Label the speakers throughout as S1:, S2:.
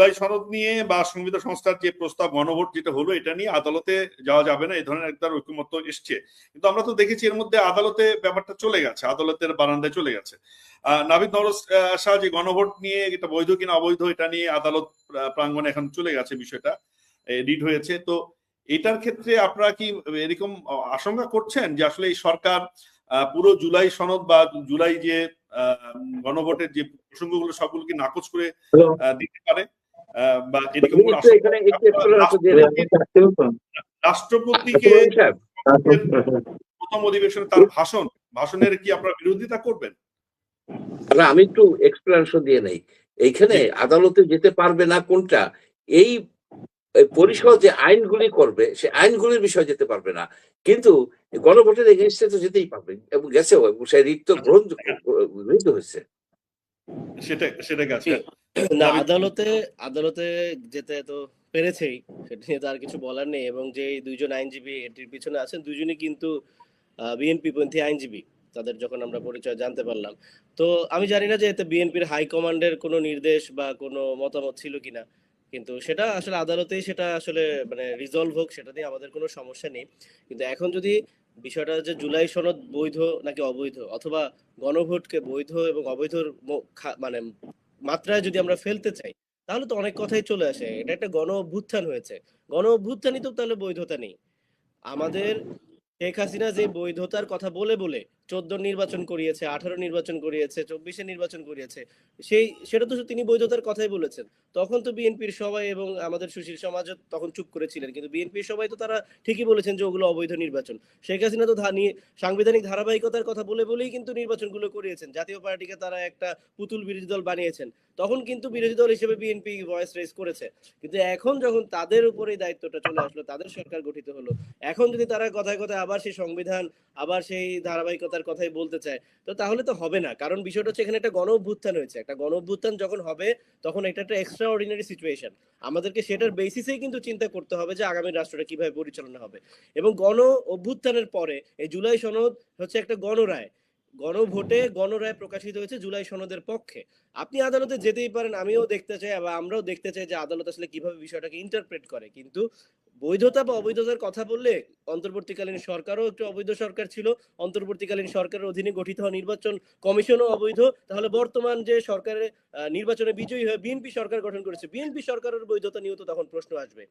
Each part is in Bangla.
S1: জুলাই সনদ নিয়ে বা সংবিধান সংস্থার যে প্রস্তাব গণভোট যেটা হলো এটা নিয়ে আদালতে যাওয়া যাবে না, এই ধরনের একটা ঐক্যমত্য এসছে। কিন্তু আমরা তো দেখেছি এর মধ্যে আদালতে ব্যাপারটা চলে গেছে, আদালতের বারান্দায় চলে গেছে। নাভিদ নওরোজ শাহ যে গণভোট নিয়ে এটা বৈধ কিনা অবৈধ এটা নিয়ে আদালত প্রাঙ্গণে এখন চলে গেছে, বিষয়টা রিট হয়েছে। তো এটার ক্ষেত্রে আপনারা কি এরকম আশঙ্কা করছেন যে আসলে এই সরকার পুরো জুলাই সনদ বা জুলাই যে গণভোটের যে প্রসঙ্গগুলো সবগুলো কি নাকচ করে দিতে পারে, বা এরকম রাষ্ট্রপতিকে প্রথম অধিবেশনে তার ভাষণের কি আপনারা বিরোধিতা করবেন?
S2: আমি একটু এক্সপ্লেনেশন দিয়ে নেই। এইখানে আদালতে যেতে পারবে না কোনটা, এই পরিষদ যে আইনগুলি করবে সে আইনগুলির বিষয়ে যেতে পারবে না, কিন্তু গণভোটের এগেইনস্টে তো যেতেই পারবে এবং গেছেও, এবং সেই রিট তো গৃহীত হয়েছে।
S1: সেটা গেছে
S3: না, আদালতে যেতে তো পেরেছেই, সেটা নিয়ে তো আর কিছু বলার নেই। এবং যে দুইজন আইনজীবী এটির পিছনে আছেন, দুইজনই কিন্তু বিএনপি পন্থী আইনজীবী, তাদের যখন আমরা পরিচয় জানতে পারলাম। তো আমি জানি না যে এতে বিএনপির হাইকমান্ডের কোনো নির্দেশ বা কোনো মতামত ছিল কিনা, কিন্তু সেটা আসলে আদালতেই সেটা আসলে মানে রিজলভ হোক, সেটা নিয়ে আমাদের কোনো সমস্যা নেই। কিন্তু এখন যদি বিষয়টা যে জুলাই সনদ বৈধ নাকি অবৈধ, অথবা গণভোটকে বৈধ এবং অবৈধর মানে মাত্রায় যদি আমরা ফেলতে চাই, তাহলে তো অনেক কথাই চলে আসে। এটা একটা গণ অভ্যুত্থান হয়েছে, গণ অভ্যুত্থানই তো তাহলে বৈধতা নেই। আমাদের শেখ হাসিনা যে বৈধতার কথা বলে বলে 14 নির্বাচন করিয়েছে, 18 নির্বাচন করিয়েছে, 24 নির্বাচন করিয়েছে, সেটা তো তিনি বৈধতার কথাই বলেছেন। তখন তো বিএনপির সবাই এবং আমাদের সুশীল সমাজও তখন চুপ করেছিলেন, কিন্তু বিএনপির সবাই তো তারা ঠিকই বলেছেন যে ওগুলো অবৈধ নির্বাচন। শেখ হাসিনা তো সাংবিধানিক ধারাবাহিকতার কথা বলে বলেই কিন্তু নির্বাচনগুলো করিয়েছেন। জাতীয় পার্টিকে তারা একটা পুতুল বিরোধী দল বানিয়েছেন, তখন কিন্তু বিরোধী দল হিসেবে বিএনপি ভয়েস রেজ করেছে। কিন্তু এখন যখন তাদের উপরে দায়িত্বটা চলে আসলো, তাদের সরকার গঠিত হলো, এখন যদি তারা কথায় কথায় আবার সেই সংবিধান, আবার সেই ধারাবাহিকতার কথাই বলতে চায়, তো তাহলে তো হবে না। কারণ বিষয়টা হচ্ছে এখানে একটা গণ অভ্যুত্থান হয়েছে। একটা গণ অভ্যুত্থান যখন হবে, তখন এটা একটা এক্সট্রা অর্ডিনারি সিচুয়েশন। আমাদেরকে সেটার বেসিসেই কিন্তু চিন্তা করতে হবে যে আগামী রাষ্ট্রটা কিভাবে পরিচালনা হবে। এবং গণ অভ্যুত্থানের পরে এই জুলাই সনদ হচ্ছে একটা গণরায়, গণভোটে গণরায় প্রকাশিত হয়েছে জুলাই সনদের পক্ষে। আপনি আদালতে যেতেই পারেন, আমিও দেখতে চাই বা আমরাও দেখতে চাই যে আদালত আসলে কিভাবে বিষয়টাকে ইন্টারপ্রেট করে। কিন্তু বৈধতা বা অবৈধতার কথা বললে অন্তর্বর্তীকালীন সরকারও একটু অবৈধ সরকার ছিল, অন্তর্বর্তীকালীন সরকারের অধীনে গঠিত হওয়া নির্বাচন কমিশনও অবৈধ, তাহলে বর্তমান যে সরকারের নির্বাচনে বিজয়ী হয়ে বিএনপি সরকার গঠন করেছে, বিএনপি সরকারের বৈধতা নিয়েও তো তখন প্রশ্ন আসবে।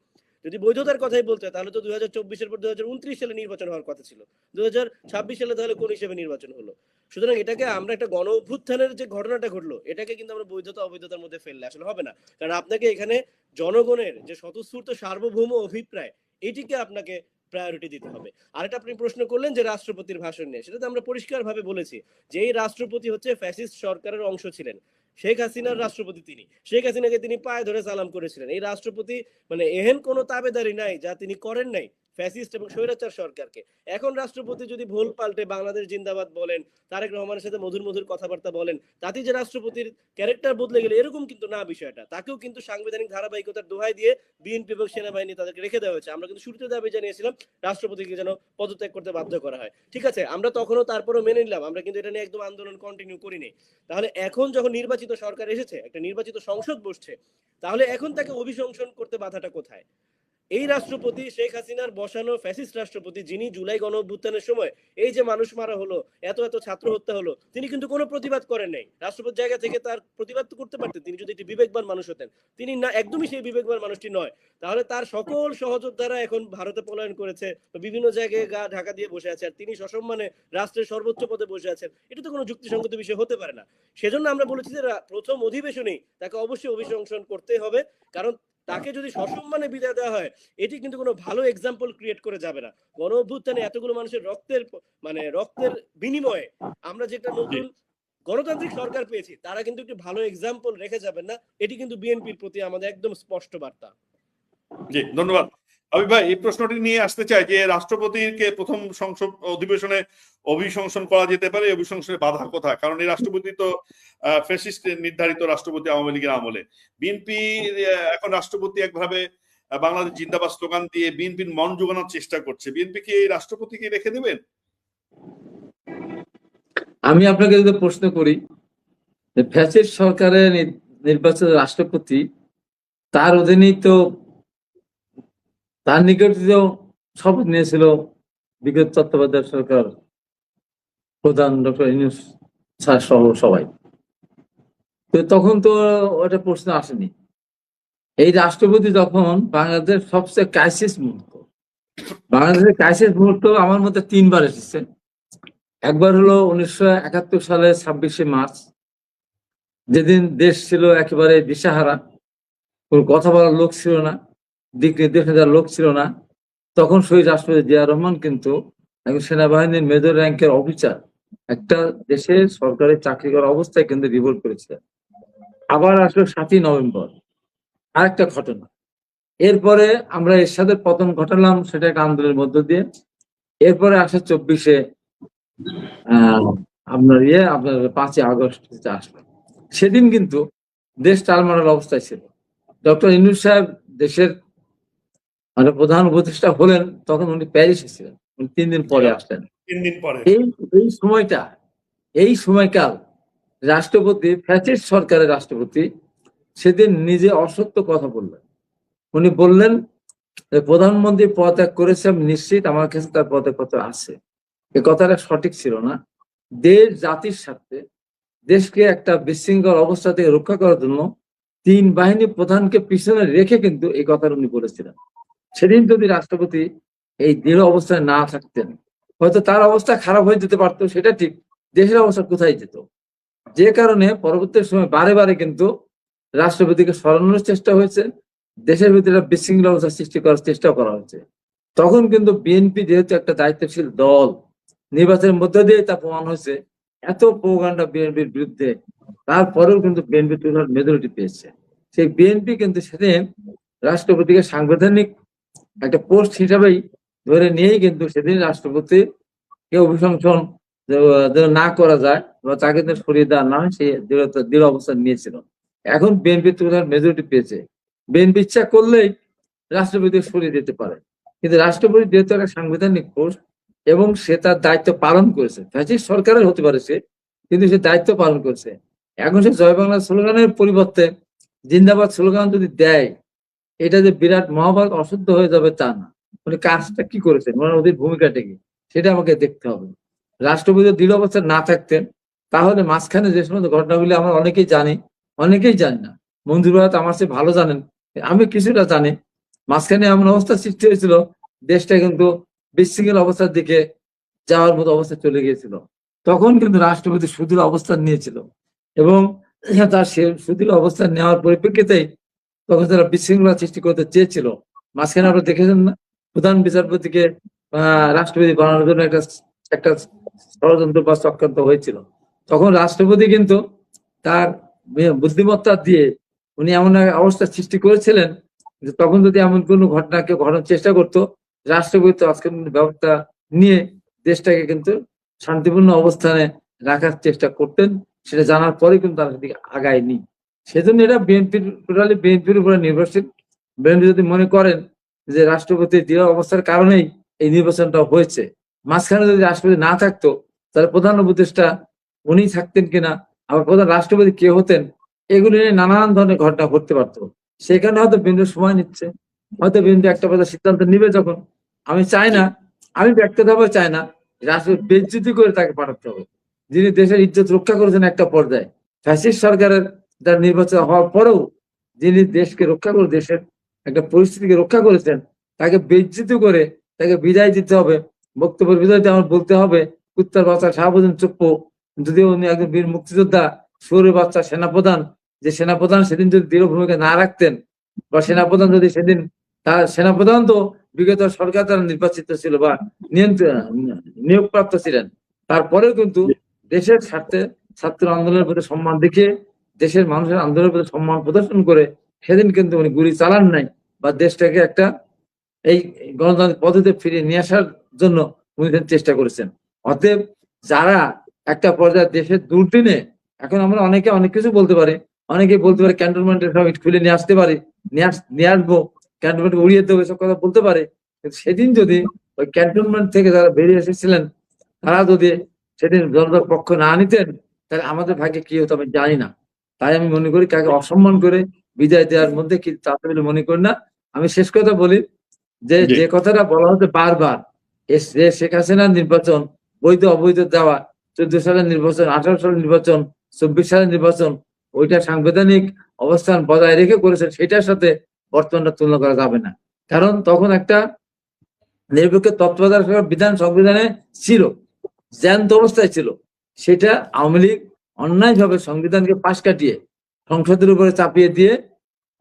S3: যদি বৈধতার কথাই বলতে তাহলে তো 2024-এর পর 2029 সালে নির্বাচন হওয়ার কথা ছিল, 2026 সালে তাহলে কোন হিসেবে নির্বাচন হলো? সুতরাং এটাকে আমরা একটা গণ অভ্যুত্থানের যে ঘটনাটা ঘটলো, এটাকে কিন্তু আমরা বৈধতা অবৈধতার মধ্যে ফেললে আসলে হবে না। কারণ আপনাকে এখানে জনগণের যে স্বতঃস্ফূর্ত সার্বভৌম অভিপ্রায়, এটিকে আপনাকে প্রায়োরিটি দিতে হবে। আর এটা আপনি প্রশ্ন করলেন যে রাষ্ট্রপতির ভাষণ নিয়ে, সেটা তো আমরা পরিষ্কার ভাবে বলেছি যে এই রাষ্ট্রপতি হচ্ছে ফ্যাসিস্ট সরকারের অংশ ছিলেন। শেখ হাসিনার রাষ্ট্রপতি তিনি, শেখ হাসিনাকে তিনি পায়ে ধরে সালাম করেছিলেন। এই রাষ্ট্রপতি মানে এহেন কোনো তাবেদারি নাই যা তিনি করেন নাই ফ্যাসিস্ট এবং স্বৈরাচার সরকারকে। এখন রাষ্ট্রপতি যদি ভুল পাল্টে বাংলাদেশ জিন্দাবাদ বলেন, তারেক রহমানের সাথে মধুর মধুর কথাবার্তা বলেন, তাতে যে রাষ্ট্রপতির ক্যারেক্টার বদলে গেলে, এরকম কিন্তু না বিষয়টা। তাকেও কিন্তু সাংবিধানিক ধারাবাহিকতার দোহাই দিয়ে বিএনপি এবং সেনাবাহিনী তাদেরকে রেখে দেওয়া হয়েছে। আমরা কিন্তু শুরুতে দাবি জানিয়েছিলাম রাষ্ট্রপতিকে যেন পদত্যাগ করতে বাধ্য করা হয়। ঠিক আছে, আমরা তখনও তারপরও মেনে নিলাম, আমরা কিন্তু এটা নিয়ে একদম আন্দোলন কন্টিনিউ করিনি। তাহলে এখন যখন নির্বাচিত সরকার এসেছে, একটা নির্বাচিত সংসদ বসছে, তাহলে এখন তাকে অভিশংসন করতে বাধাটা কোথায়? এই রাষ্ট্রপতি শেখ হাসিনার বসানো ফ্যাসিস্ট রাষ্ট্রপতি, যিনি জুলাই গণ অভ্যুত্থানের সময় এই যে মানুষ মারা হলো, এত এত ছাত্র হত্যা হলো, তিনি কিন্তু কোনো প্রতিবাদ করেন নাই। রাষ্ট্রপতি জায়গা থেকে তার প্রতিবাদ তো করতে পারতেন, তিনি যদি একটি বিবেকবান মানুষ হতেন। তিনি না, একদমই সেই বিবেকবান মানুষটি নয়। তাহলে তার সকল সহযোদ্ধারা এখন ভারতে পলায়ন করেছে, বিভিন্ন জায়গায় গা ঢাকা দিয়ে বসে আছে, আর তিনি সসম্মানে রাষ্ট্রের সর্বোচ্চ পদে বসে আছেন। এটা তো কোনো যুক্তিসঙ্গত বিষয় হতে পারে না। সেজন্য আমরা বলেছি যে প্রথম অধিবেশনেই তাকে অবশ্যই অভিশংসন করতে হবে। কারণ তাকে যদি সসম্মানে বিদায় দেওয়া হয়, এটি কিন্তু কোনো ভালো এক্সাম্পল ক্রিয়েট করে যাবে না। গণ অভ্যুত্থানে এতগুলো মানুষের রক্তের বিনিময়ে আমরা যেটা নতুন গণতান্ত্রিক সরকার পেয়েছি, তারা কিন্তু একটি ভালো এক্সাম্পল রেখে যাবেন না। এটি কিন্তু বিএনপির প্রতি আমাদের একদম স্পষ্ট বার্তা।
S1: জি, ধন্যবাদ। আমি ভাই এই প্রশ্নটি নিয়ে আসতে চাই যে রাষ্ট্রপতিকে প্রথম সংসদ অধিবেশনে অভিশংসন করা যেতে পারে, অভিশংসনের বাধা কোথায়? কারণ এই রাষ্ট্রপতি তো ফ্যাসিস্ট নির্ধারিত রাষ্ট্রপতি আওয়ামী লীগের আমলে। বিএনপি এখন রাষ্ট্রপতি একভাবে বাংলাদেশ জিন্দাবাদ স্লোগান দিয়ে বিএনপির মন জোগানোর চেষ্টা করছে। বিএনপি কি এই রাষ্ট্রপতিকে রেখে দেবেন?
S4: আমি আপনাকে যদি প্রশ্ন করি যে ফ্যাসিস্ট সরকারের নির্বাচিত রাষ্ট্রপতি তার অধীনেই তো তার নিকটিত শপথ নিয়েছিল বিগত তত্ত্বাবধায়ক সরকার প্রধান ডক্টর ইউনূস স্যার সহ সবাই। তো তখন তো ওটা প্রশ্ন আসেনি। এই রাষ্ট্রপতি যখন বাংলাদেশ সবচেয়ে ক্রাইসিস মুহূর্ত, বাংলাদেশের ক্রাইসিস মুহূর্ত আমার মতে তিনবার এসেছে। একবার হলো 1971 সালের 26শে মার্চ, যেদিন দেশ ছিল একেবারে দিশাহারা, কোনো কথা বলার লোক ছিল না, দিক নির্দেশ দেওয়ার লোক ছিল না। তখন শহীদ রাষ্ট্রপতি জিয়া রহমান কিন্তু একজন সেনাবাহিনীর মেজর র্যাঙ্কের অফিসার একটা দেশের সরকারি চাকরি করা অবস্থায় কিন্তু রিভোল্ট করেছিলেন। আবার আসলো 7ই নভেম্বর, আরেকটা ঘটনা। এরপরে আমরা এরশাদের পতন ঘটালাম, সেটা একটা আন্দোলনের মধ্য দিয়ে। এরপরে আসে 24শে আপনার 5ই আগস্ট আসলো। সেদিন কিন্তু দেশ টালমাটাল অবস্থায় ছিল। ডক্টর ইউনূস সাহেব দেশের মানে প্রধান উপদেষ্টা হলেন, তখন উনি প্যারিসে ছিলেন, উনি 3 দিন পরে আসলেন।
S1: 3 দিন পরে
S4: এই সময়কাল রাষ্ট্রপতি, ফ্যাসিস্ট সরকারের রাষ্ট্রপতি সেদিন নিজে অসত্য কথা বললেন। উনি বললেন প্রধানমন্ত্রী পদত্যাগ করেছে, আমি নিশ্চিত, আমার কাছে তার পদত্যাগপত্র আছে। এ কথাটা সঠিক ছিল না। দেশ জাতির স্বার্থে দেশকে একটা বিশৃঙ্খল অবস্থা থেকে রক্ষা করার জন্য 3 বাহিনী প্রধানকে পিছনে রেখে কিন্তু এই কথা উনি বলেছিলেন। সেদিন যদি রাষ্ট্রপতি এই দৃঢ় অবস্থায় না থাকতেন, হয়তো তার অবস্থা খারাপ হয়ে যেতে পারতো, সেটা ঠিক। দেশের অবস্থা কোথায় যেত? যে কারণে পরবর্তী সময় বারে বারে কিন্তু রাষ্ট্রপতিকে সরানোর চেষ্টা হয়েছে, দেশের ভিতরে বিশৃঙ্খল অবস্থা সৃষ্টি করার চেষ্টা করা হয়েছে। তখন কিন্তু বিএনপি যেহেতু একটা দায়িত্বশীল দল, নির্বাচনের মধ্য দিয়ে তা প্রমাণ হয়েছে, এত প্রোপাগান্ডা বিএনপির বিরুদ্ধে, তারপরেও কিন্তু বিএনপি মেজরিটি পেয়েছে। সেই বিএনপি কিন্তু সেদিন রাষ্ট্রপতিকে সাংবিধানিক একটা পোস্ট হিসাবেই ধরে নিয়েই কিন্তু সেদিন রাষ্ট্রপতিকে অভিশংসন না করা যায় বা তাকে সরিয়ে দেওয়া না হয়, সেই দৃঢ় অবস্থান নিয়েছিল। এখন বিএনপি মেজরিটি পেয়েছে, বিএনপি ইচ্ছা করলেই রাষ্ট্রপতি সরিয়ে দিতে পারে। কিন্তু রাষ্ট্রপতি যেহেতু একটা সাংবিধানিক পোস্ট এবং সে তার দায়িত্ব পালন করেছে, ফ্যাসিস্ট সরকারের হতে পারে সে, কিন্তু সে দায়িত্ব পালন করেছে। এখন সে জয় বাংলা স্লোগানের পরিবর্তে জিন্দাবাদ স্লোগান যদি দেয়, এটা যে বিরাট মহাভারত অশুদ্ধ হয়ে যাবে তা না। মানে কাজটা কি করেছেন, মানে ওদের ভূমিকাটা কি, সেটা আমাকে দেখতে হবে। রাষ্ট্রপতি দৃঢ় অবস্থায় না থাকতেন, তাহলে মাঝখানে যে সমস্ত ঘটনাগুলি আমরা অনেকেই জানি, অনেকেই জানি না। মঞ্জুর ভাই আমার চেয়ে ভালো জানেন, আমি কিছুটা জানি। মাঝখানে এমন অবস্থা সৃষ্টি হয়েছিল, দেশটা কিন্তু বিশৃঙ্খল অবস্থার দিকে যাওয়ার মতো অবস্থা চলে গিয়েছিল। তখন কিন্তু রাষ্ট্রপতি সুদৃঢ় অবস্থান নিয়েছিল এবং তার সুদৃঢ় অবস্থান নেওয়ার পরিপ্রেক্ষিতেই তখন তারা বিশৃঙ্খলা সৃষ্টি করতে চেয়েছিল। মাঝখানে আপনারা দেখেছেন না, প্রধান বিচারপতিকে রাষ্ট্রপতি বানানোর জন্য একটা ষড়যন্ত্র বা চক্রান্ত হয়েছিল। তখন রাষ্ট্রপতি কিন্তু তার বুদ্ধিমত্তা দিয়ে উনি এমন এক অবস্থা সৃষ্টি করেছিলেন যে তখন যদি এমন কোনো ঘটনাকে ঘটানোর চেষ্টা করতো, রাষ্ট্রপতি তাৎক্ষণিক ব্যবস্থা নিয়ে দেশটাকে কিন্তু শান্তিপূর্ণ অবস্থানে রাখার চেষ্টা করতেন। সেটা জানার পরে কিন্তু তার দিকে আগায়নি। সেজন্য এটা বিএনপির উপরে নির্ভরশীল। বিএনপি যদি মনে করেন যে রাষ্ট্রপতির দৃঢ় অবস্থার কারণেই এই নির্বাচনটা হয়েছে, মাঝখানে যদি রাষ্ট্রপতি না থাকতো, তাহলে প্রধান উপদেষ্টা উনি থাকতেন কিনা, আবার প্রধান রাষ্ট্রপতি কে হতেন, এগুলি নিয়ে নানান ধরনের ঘটনা ঘটতে পারতো। সেখানে হয়তো বিএনপি সময় নিচ্ছে, হয়তো বিএনপি একটা সিদ্ধান্ত নিবে। যখন আমি চাই না, আমি ব্যক্তিগতভাবে চাই না রাষ্ট্রপতি বেজ্জতি করে তাকে পাঠাতে হবে, যিনি দেশের ইজ্জত রক্ষা করেছেন একটা পর্যায়ে। ফ্যাসিস্ট সরকারের তার নির্বাচন হওয়ার পরেও যিনি দেশকে রক্ষা করে, দেশের একটা পরিস্থিতিকে রক্ষা করেছেন, তাকে বেজ্জিত করে তাকে বিদায় দিতে হবে। বক্তব্যের বিদায় আমার বলতে হবে কুত্তার বাচ্চা শাহাবুদ্দিন চুপ্পু, যদিও উনি একজন বীর মুক্তিযোদ্ধা, সুরের বাচ্চা সেনাপ্রধান, যে সেনাপ্রধান সেদিন যদি দৃঢ় ভূমিকা না রাখতেন, বা সেনাপ্রধান যদি সেদিন, তার সেনাপ্রধান তো বিগত সরকার দ্বারা নির্বাচিত ছিল বা নিয়োগপ্রাপ্ত ছিলেন, তারপরেও কিন্তু দেশের স্বার্থে ছাত্র আন্দোলনের প্রতি সম্মান দেখিয়ে, দেশের মানুষের আন্দোলনের প্রতি সম্মান প্রদর্শন করে সেদিন কিন্তু উনি গুলি চালান নাই, বা দেশটাকে একটা এই গণতান্ত্রিক পদ্ধতিতে ফিরিয়ে নিয়ে আসার জন্য উনি চেষ্টা করেছেন। অতএব যারা একটা পর্যায়ে দেশের দুর্দিনে, এখন আমরা অনেকে অনেক কিছু বলতে পারি, অনেকে বলতে পারে ক্যান্টনমেন্টের সব খুলে নিয়ে আসতে পারি, নিয়ে আসবো, ক্যান্টনমেন্ট উড়িয়ে দেবো, এসব কথা বলতে পারে। কিন্তু সেদিন যদি ওই ক্যান্টনমেন্ট থেকে যারা বেরিয়ে এসেছিলেন, তারা যদি সেদিন জনতার পক্ষ না নিতেন, তাহলে আমাদের ভাগ্যে কি হতো আমি জানি না। তাই আমি মনে করি কাকে অসম্মান করে বিদায় দেওয়ার মধ্যে কি চাপে বলে মনে করি না। আমি শেষ কথা বলি যে
S1: জি।
S4: যে কথাটা বলা হচ্ছে বারবার, যে শেখ হাসিনার নির্বাচন বৈধ অবৈধ দেওয়া, 14 সালের নির্বাচন, 18 সালের নির্বাচন, 24 সালের নির্বাচন, ওইটা সাংবিধানিক অবস্থান বজায় রেখে করেছে, সেটার সাথে বর্তমানটা তুলনা করা যাবে না। কারণ তখন একটা নিরপেক্ষ তত্ত্বাবধায়ক সরকার বিধান সংবিধানে ছিল, জ্যান্ত অবস্থায় ছিল। সেটা আওয়ামী লীগ অন্যায়ভাবে সংবিধানকে পাশ কাটিয়ে সংসদের উপরে চাপিয়ে দিয়ে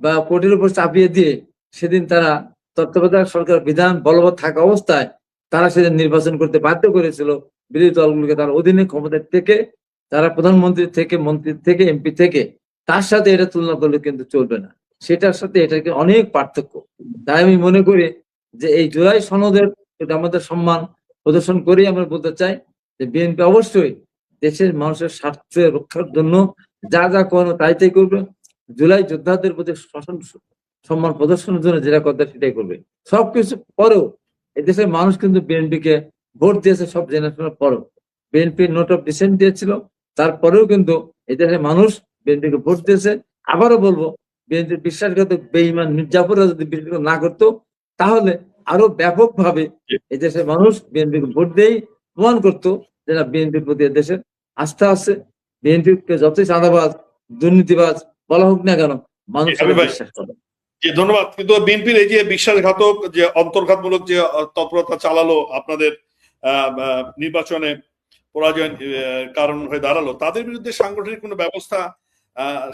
S4: বা কোর্টের উপর চাপিয়ে দিয়ে সেদিন তারা তত্ত্বাবধায়ক সরকার বিধান বলবৎ থাকা অবস্থায় তারা সেদিন নির্বাচন করতে বাধ্য করেছিল বিরোধী দলগুলোকে। তার অধীনে ক্ষমতা থেকে, তারা প্রধানমন্ত্রী থেকে, মন্ত্রী থেকে, এমপি থেকে, তার সাথে এটা তুলনা করলে কিন্তু চলবে না। সেটার সাথে এটাকে অনেক পার্থক্য। তাই আমি মনে করি যে এই জুলাই সনদের প্রতি আমাদের সম্মান প্রদর্শন করেই আমরা বলতে চাই যে বিএনপি অবশ্যই দেশের মানুষের স্বার্থ রক্ষার জন্য যা যা করবে তাই তাই করবে। জুলাই যোদ্ধাদের প্রতি সম্মান প্রদর্শনের জন্য যেটা কথা সেটাই করবে। সবকিছু পরেও এদেশের মানুষ কিন্তু বিএনপিকে ভোট দিয়েছে, সব জেনারেশনের পরেও বিএনপি নোট অফ ডিসেন্ট দিয়েছিল, তারপরেও কিন্তু এদেশের মানুষ বিএনপিকে ভোট দিয়েছে। আবারও বলবো, বিএনপির বিশ্বাসঘাতক বেঈমান মির্জাপুররা যদি বিএনপি না করতো তাহলে আরো ব্যাপকভাবে এদেশের মানুষ বিএনপিকে ভোট দিয়েই প্রমাণ করতো যে না, বিএনপির প্রতি দেশের আস্থা আছে। বিএনপিকে যতই চাঁদাবাজ, দুর্নীতিবাজ বলা হোক না কেন, মানুষ বিশ্বাস করে।
S1: জি, ধন্যবাদ। কিন্তু বিএনপির এই যে বিশ্বাসঘাতক যে অন্তর্ঘাতমূলক যে তৎপরতা চালালো আপনাদের নির্বাচনে পরাজয় কারণ হয়ে দাঁড়ালো, তাদের বিরুদ্ধে সাংগঠনিক কোনো ব্যবস্থা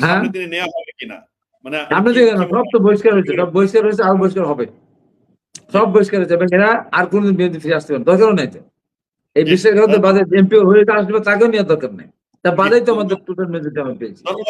S1: সামনের দিনে নেওয়া হবে কিনা? মানে
S4: সব তো বহিষ্কার হয়েছে, সব বহিষ্কার হয়েছে, আর বহিষ্কার হবে, সব বহিষ্কার হয়েছে। এরা আর কোনদিন বিএনপি ফিরে আসতে পারে দরকারও নাই। তো এই বিশ্বাসঘাতক বাদে এমপি হয়ে আসবে, তাকেও নেওয়ার দরকার নেই। তা বাদেই তো আমাদের টোটাল মেজরিটি আমরা পেয়েছি।